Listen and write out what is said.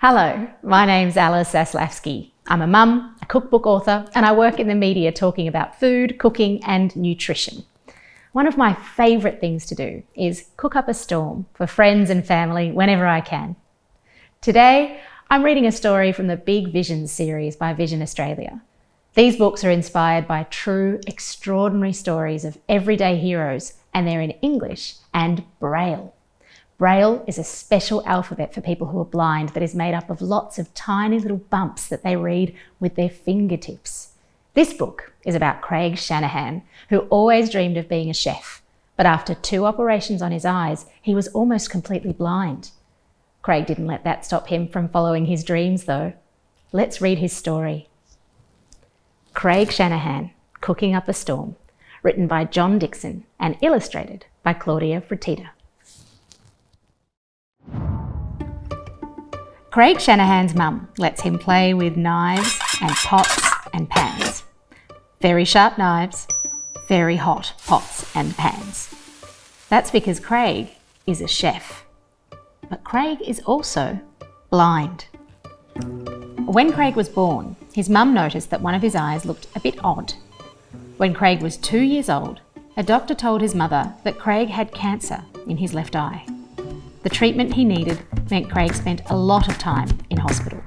Hello, my name's Alice Zaslavsky. I'm a mum, a cookbook author, and I work in the media talking about food, cooking and nutrition. One of my favourite things to do is cook up a storm for friends and family whenever I can. Today, I'm reading a story from the Big Visions series by Vision Australia. These books are inspired by true, extraordinary stories of everyday heroes, and they're in English and Braille. Braille is a special alphabet for people who are blind that is made up of lots of tiny little bumps that they read with their fingertips. This book is about Craig Shanahan, who always dreamed of being a chef, but after 2 operations on his eyes, he was almost completely blind. Craig didn't let that stop him from following his dreams though. Let's read his story. Craig Shanahan, Cooking Up a Storm, written by John Dickson and illustrated by Claudia Frittitta. Craig Shanahan's mum lets him play with knives and pots and pans. Very sharp knives, very hot pots and pans. That's because Craig is a chef. But Craig is also blind. When Craig was born, his mum noticed that one of his eyes looked a bit odd. When Craig was 2 years old, a doctor told his mother that Craig had cancer in his left eye. The treatment he needed meant Craig spent a lot of time in hospital.